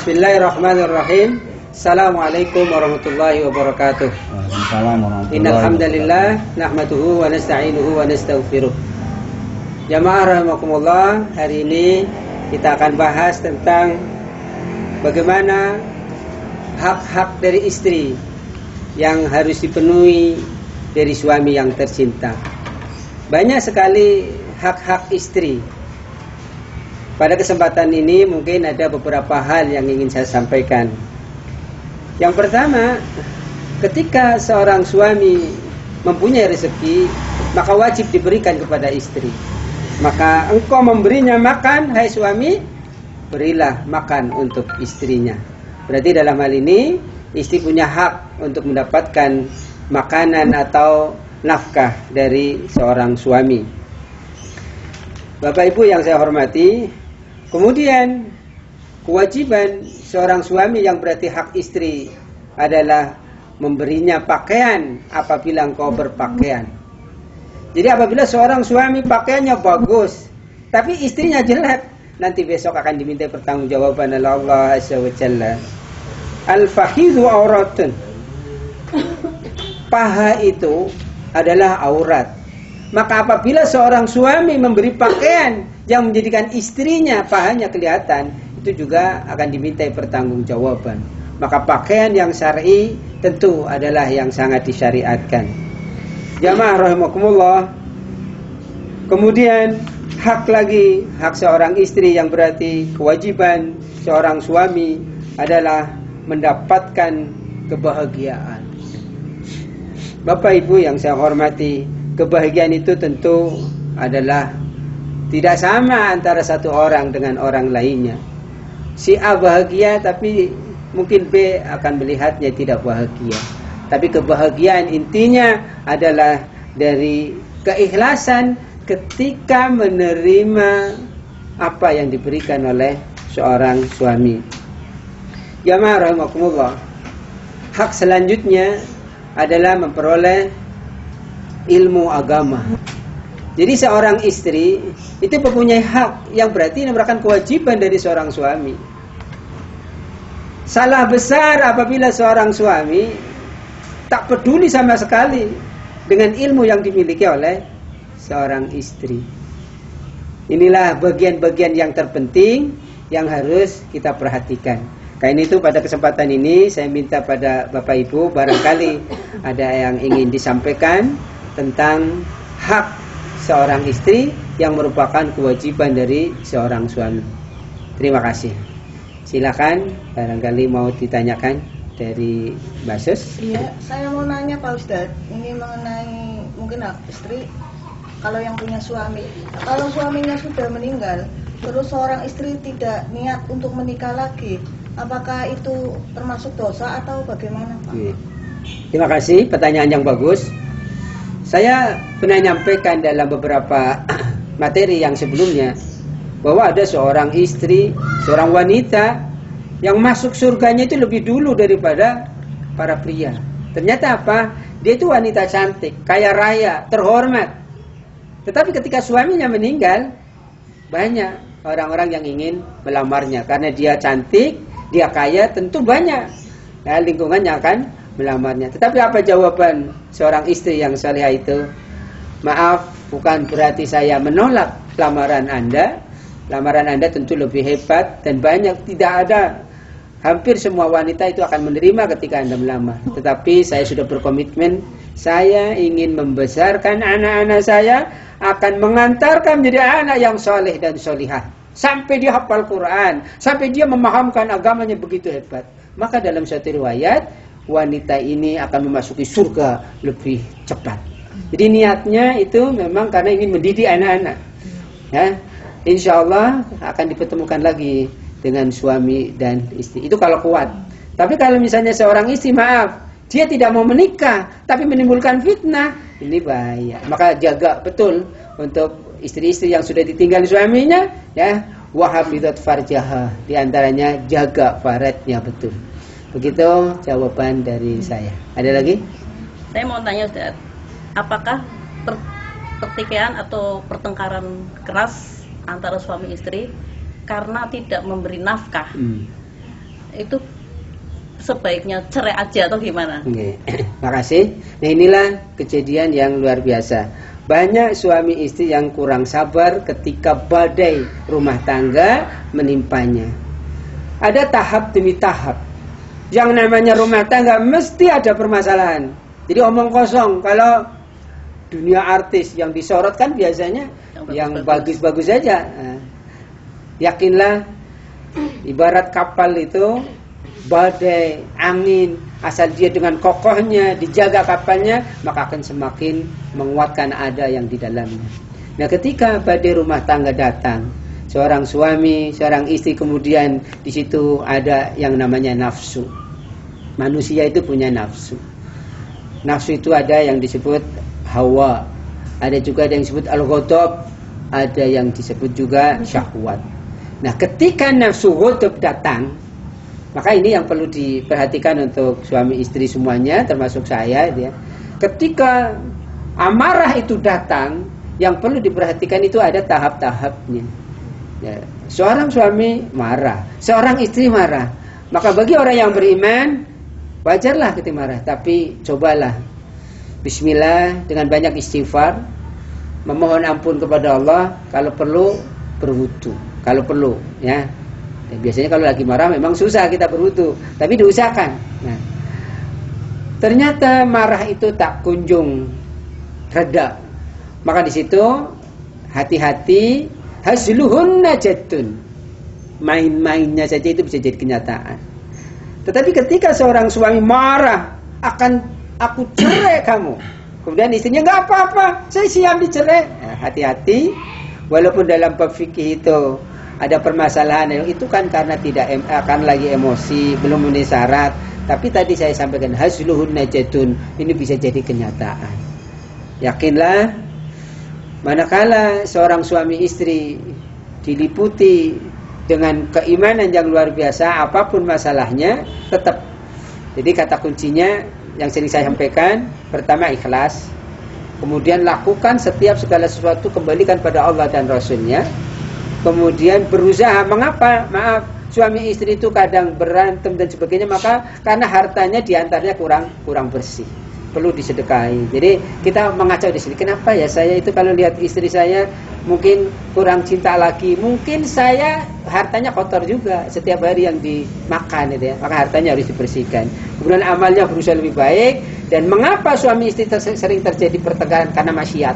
Bismillahirrahmanirrahim. Assalamualaikum warahmatullahi wabarakatuh. Innal hamdalillah nahmaduhu wa nasta'inuhu wa nastaghfiruh. Jamaah rahimakumullah, hari ini kita akan bahas tentang bagaimana hak-hak dari istri yang harus dipenuhi dari suami yang tercinta. Banyak sekali hak-hak istri. Pada kesempatan ini mungkin ada beberapa hal yang ingin saya sampaikan. Yang pertama, ketika seorang suami mempunyai rezeki, maka wajib diberikan kepada istri. Maka engkau memberinya makan, hai suami, berilah makan untuk istrinya. Berarti dalam hal ini, istri punya hak untuk mendapatkan makanan atau nafkah dari seorang suami. Bapak Ibu yang saya hormati, kemudian kewajiban seorang suami yang berarti hak istri adalah memberinya pakaian apabila engkau berpakaian. Jadi apabila seorang suami pakaiannya bagus, tapi istrinya jelek, nanti besok akan diminta pertanggungjawaban oleh Allah Azza wa Jalla. Al-fakhidhu auratun. Paha itu adalah aurat. Maka apabila seorang suami memberi pakaian yang menjadikan istrinya pahanya kelihatan, itu juga akan dimintai pertanggungjawaban. Maka pakaian yang syar'i tentu adalah yang sangat disyariatkan. Jamaah rahimakumullah. Kemudian hak seorang istri yang berarti kewajiban seorang suami adalah mendapatkan kebahagiaan. Bapak Ibu yang saya hormati, kebahagiaan itu tentu adalah tidak sama antara satu orang dengan orang lainnya. Si A bahagia tapi mungkin B akan melihatnya tidak bahagia. Tapi kebahagiaan intinya adalah dari keikhlasan ketika menerima apa yang diberikan oleh seorang suami. Jamaah rahimakumullah. Hak selanjutnya adalah memperoleh ilmu agama. Jadi seorang istri itu mempunyai hak yang berarti merupakan kewajiban dari seorang suami. Salah besar apabila seorang suami tak peduli sama sekali dengan ilmu yang dimiliki oleh seorang istri. Inilah bagian-bagian yang terpenting yang harus kita perhatikan. Karena itu pada kesempatan ini saya minta pada Bapak Ibu, barangkali ada yang ingin disampaikan tentang hak seorang istri yang merupakan kewajiban dari seorang suami. Terima kasih. Silakan, barangkali mau ditanyakan dari Mbak Sus. Iya, saya mau nanya Pak Ustadz, ini mengenai mungkin hak istri kalau yang punya suami. Kalau suaminya sudah meninggal, terus seorang istri tidak niat untuk menikah lagi, apakah itu termasuk dosa atau bagaimana Pak? Terima kasih, pertanyaan yang bagus. Saya pernah menyampaikan dalam beberapa materi yang sebelumnya bahwa ada seorang istri, seorang wanita yang masuk surganya itu lebih dulu daripada para pria. Ternyata apa? Dia itu wanita cantik, kaya raya, terhormat. Tetapi ketika suaminya meninggal, banyak orang-orang yang ingin melamarnya karena dia cantik, dia kaya, tentu banyak lingkungannya akan melamarnya. Tetapi apa jawaban seorang istri yang salihah itu? Maaf, bukan berarti saya menolak lamaran Anda. Lamaran Anda tentu lebih hebat dan banyak, tidak ada, hampir semua wanita itu akan menerima ketika Anda melamar. Tetapi saya sudah berkomitmen, saya ingin membesarkan anak-anak saya, akan mengantarkan menjadi anak yang soleh dan solihah. Sampai dia hafal Quran, sampai dia memahamkan agamanya begitu hebat. Maka dalam suatu riwayat, wanita ini akan memasuki surga lebih cepat. Jadi niatnya itu memang karena ingin mendidik anak-anak. Ya, insya Allah akan dipertemukan lagi dengan suami dan istri. Itu kalau kuat. Tapi kalau misalnya seorang istri, maaf, dia tidak mau menikah, tapi menimbulkan fitnah, ini bahaya. Maka jaga betul untuk istri-istri yang sudah ditinggal suaminya, ya, wahafidhat farjaha, di antaranya jaga faradnya betul. Begitu jawaban dari saya. Ada lagi? Saya mau tanya Ustaz, apakah pertikaian atau pertengkaran keras antara suami istri karena tidak memberi nafkah itu sebaiknya cerai aja atau gimana? Oke. Makasih. Nah, inilah kejadian yang luar biasa. Banyak suami istri yang kurang sabar ketika badai rumah tangga menimpanya. Ada tahap demi tahap. Yang namanya rumah tangga mesti ada permasalahan. Jadi omong kosong. Kalau dunia artis yang disorot kan biasanya yang bagus-bagus saja. Nah, yakinlah, ibarat kapal itu badai, angin, asal dia dengan kokohnya dijaga kapalnya, maka akan semakin menguatkan ada yang di dalamnya. Nah, ketika badai rumah tangga datang, seorang suami, seorang istri, kemudian di situ ada yang namanya nafsu. Manusia itu punya nafsu. Nafsu itu ada yang disebut hawa, ada juga yang disebut al-ghadab, ada yang disebut juga syahwat. Nah, ketika nafsu ghadab datang, maka ini yang perlu diperhatikan untuk suami istri semuanya, termasuk saya. Ya. Ketika amarah itu datang, yang perlu diperhatikan itu ada tahap-tahapnya. Ya. Seorang suami marah, seorang istri marah. Maka bagi orang yang beriman, wajarlah kita marah. Tapi cobalah bismillah dengan banyak istighfar, memohon ampun kepada Allah, kalau perlu berwudu, kalau perlu, ya. Dan biasanya kalau lagi marah memang susah kita berwudu, tapi diusahakan. Nah, ternyata marah itu tak kunjung reda. Maka di situ hati-hati, hasluhun najatun. Main-mainnya saja itu bisa jadi kenyataan. Tetapi ketika seorang suami marah, akan aku cerai kamu. Kemudian istrinya nggak apa-apa, saya siap dicerai. Nah, hati-hati, walaupun dalam bab fikih itu ada permasalahan, itu kan karena tidak akan lagi emosi, belum memenuhi syarat. Tapi tadi saya sampaikan hasluhun najatun, ini bisa jadi kenyataan. Yakinlah, manakala seorang suami istri diliputi dengan keimanan yang luar biasa, apapun masalahnya tetap. Jadi kata kuncinya yang sering saya sampaikan, pertama ikhlas, kemudian lakukan setiap segala sesuatu kembalikan pada Allah dan Rasulnya. Kemudian berusaha, mengapa? Maaf, suami istri itu kadang berantem dan sebagainya, maka karena hartanya diantaranya kurang bersih, perlu disedekahi. Jadi kita mengacau di sini. Kenapa ya saya itu kalau lihat istri saya mungkin kurang cinta lagi, mungkin saya hartanya kotor juga setiap hari yang dimakan itu ya, maka hartanya harus dibersihkan. Kemudian amalnya berusaha lebih baik. Dan mengapa suami istri sering terjadi pertengkaran? Karena maksiat,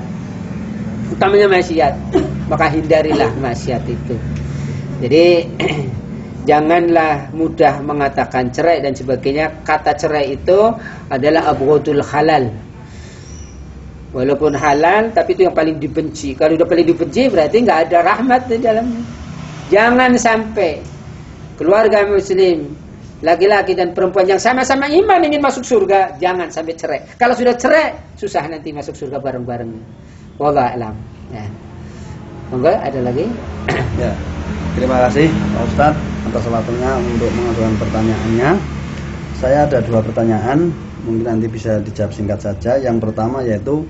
utamanya maksiat. Maka hindarilah maksiat itu. Jadi janganlah mudah mengatakan cerai dan sebagainya. Kata cerai itu adalah abghadul halal. Walaupun halal, tapi itu yang paling dibenci. Kalau udah paling dibenci berarti nggak ada rahmat di dalamnya. Jangan sampai keluarga muslim, laki-laki dan perempuan yang sama-sama iman ingin masuk surga, jangan sampai cerai. Kalau sudah cerai, susah nanti masuk surga bareng-bareng. Wallahu a'lam. Ya. Monggo, ada lagi? Ya, terima kasih Pak Ustadz atas waktunya untuk mengajukan pertanyaannya. Saya ada 2 pertanyaan, mungkin nanti bisa dijawab singkat saja. Yang pertama yaitu,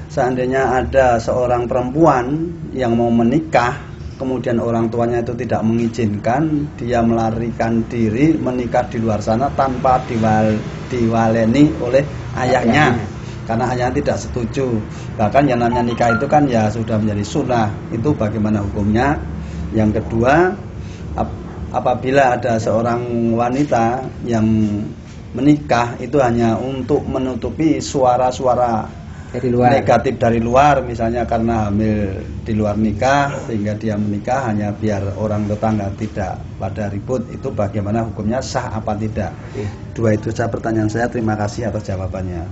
seandainya ada seorang perempuan yang mau menikah, kemudian orang tuanya itu tidak mengizinkan, dia melarikan diri menikah di luar sana tanpa diwaleni oleh ayahnya. Karena ayahnya tidak setuju. Bahkan yang namanya nikah itu kan ya sudah menjadi sunnah. Itu bagaimana hukumnya? Yang kedua, apabila ada seorang wanita yang menikah itu hanya untuk menutupi suara-suara dari luar, negatif dari luar, misalnya karena hamil di luar nikah, sehingga dia menikah hanya biar orang tetangga tidak pada ribut, itu bagaimana hukumnya, sah apa tidak? 2 itu saja pertanyaan saya. Terima kasih atas jawabannya.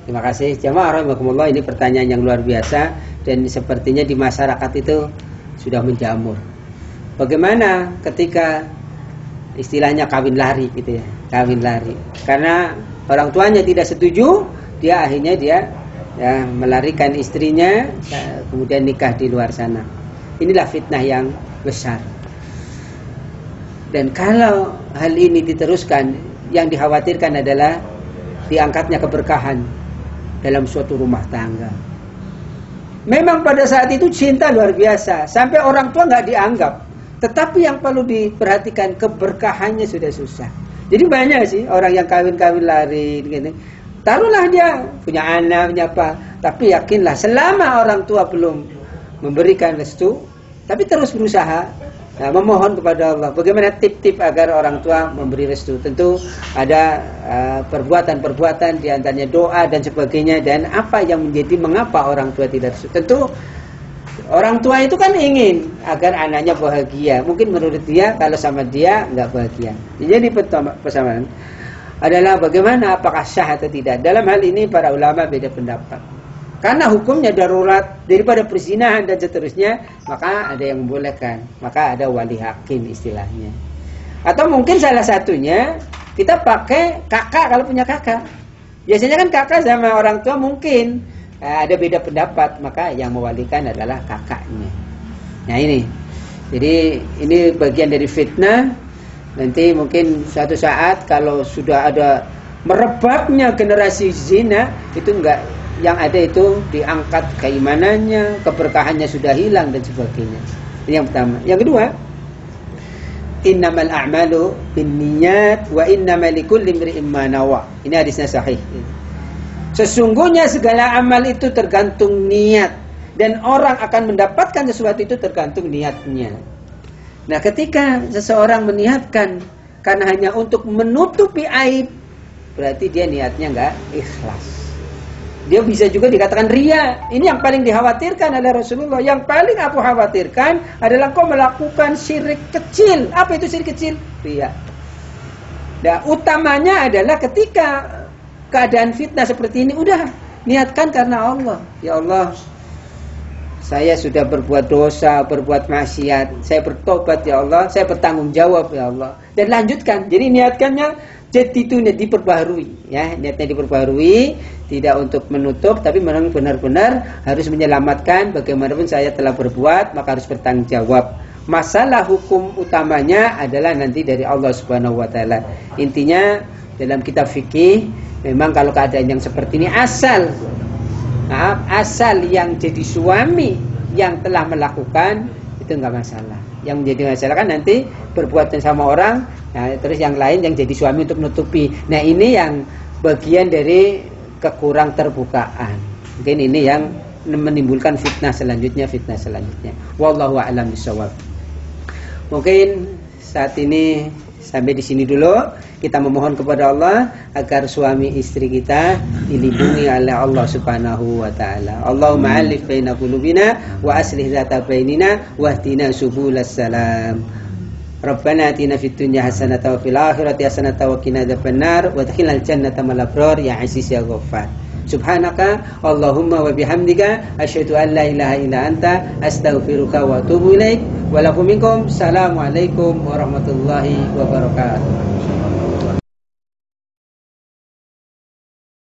Terima kasih jamaah rahimakumullah. Ini pertanyaan yang luar biasa dan sepertinya di masyarakat itu sudah menjamur. Bagaimana ketika istilahnya kawin lari gitu ya, kawin lari. Karena orang tuanya tidak setuju, dia akhirnya melarikan istrinya, kemudian nikah di luar sana. Inilah fitnah yang besar. Dan kalau hal ini diteruskan, yang dikhawatirkan adalah diangkatnya keberkahan dalam suatu rumah tangga. Memang pada saat itu cinta luar biasa, sampai orang tua nggak dianggap. Tetapi yang perlu diperhatikan keberkahannya sudah susah. Jadi banyak sih orang yang kawin-kawin lari gini. Taruhlah dia punya anak, punya apa, tapi yakinlah selama orang tua belum memberikan restu, tapi terus berusaha, nah, memohon kepada Allah. Bagaimana tip-tip agar orang tua memberi restu? Tentu ada perbuatan-perbuatan, diantaranya doa dan sebagainya. Dan apa yang menjadi mengapa orang tua tidak restu? Tentu orang tua itu kan ingin agar anaknya bahagia. Mungkin menurut dia kalau sama dia nggak bahagia. Jadi persamaan adalah bagaimana, apakah sah atau tidak. Dalam hal ini para ulama beda pendapat. Karena hukumnya darurat daripada perzinahan dan seterusnya, maka ada yang membolehkan. Maka ada wali hakim istilahnya. Atau mungkin salah satunya kita pakai kakak kalau punya kakak. Biasanya kan kakak sama orang tua mungkin ada beda pendapat, maka yang mewalikan adalah kakaknya. Nah ini, jadi ini bagian dari fitnah. Nanti mungkin suatu saat kalau sudah ada merebaknya generasi zina, itu enggak, yang ada itu diangkat keimanannya, keberkahannya sudah hilang dan sebagainya. Ini yang pertama. Yang kedua, innamal a'malu binniyat wa innamal likulli imri'in ma nawa. Ini hadisnya sahih. Sesungguhnya segala amal itu tergantung niat, dan orang akan mendapatkan sesuatu itu tergantung niatnya. Nah, ketika seseorang meniatkan karena hanya untuk menutupi aib, berarti dia niatnya enggak ikhlas. Dia bisa juga dikatakan ria. Ini yang paling dikhawatirkan oleh Rasulullah. Yang paling aku khawatirkan adalah kau melakukan syirik kecil. Apa itu syirik kecil? Ria. Nah, utamanya adalah ketika keadaan fitnah seperti ini, udah niatkan karena Allah. Ya Allah, saya sudah berbuat dosa, berbuat maksiat, saya bertobat ya Allah, saya bertanggung jawab ya Allah. Dan lanjutkan. Jadi niatkannya jadi itu diperbaharui, ya, niatnya diperbaharui, tidak untuk menutup, tapi memang benar-benar harus menyelamatkan. Bagaimanapun saya telah berbuat, maka harus bertanggung jawab. Masalah hukum utamanya adalah nanti dari Allah Subhanahu wa taala. Intinya dalam kitab fikih, memang kalau keadaan yang seperti ini asal yang jadi suami yang telah melakukan itu enggak masalah. Yang menjadi masalah kan nanti perbuatan sama orang, nah, terus yang lain yang jadi suami untuk menutupi. Nah, ini yang bagian dari kekurang terbukaan. Mungkin ini yang menimbulkan fitnah selanjutnya. Wallahu a'lam bishawab. Mungkin saat ini sampai di sini dulu. Kita memohon kepada Allah agar suami istri kita dilindungi oleh Allah Subhanahu wa taala. Allahumma alif baina qulubina wa aslih dzata bainina wahdina subulas salam. Rabbana atina fid dunya hasanatan wa fil akhirati hasanatan wa qina adzabannar wa adkhilnal jannata ma'al abrar ya aziz ya ghaffar. Subhanaka Allahumma wa bihamdika asyhadu an la ilaha illa anta astaghfiruka wa atubu ilaik. Wa lakum minkum. Assalamualaikum warahmatullahi wabarakatuh.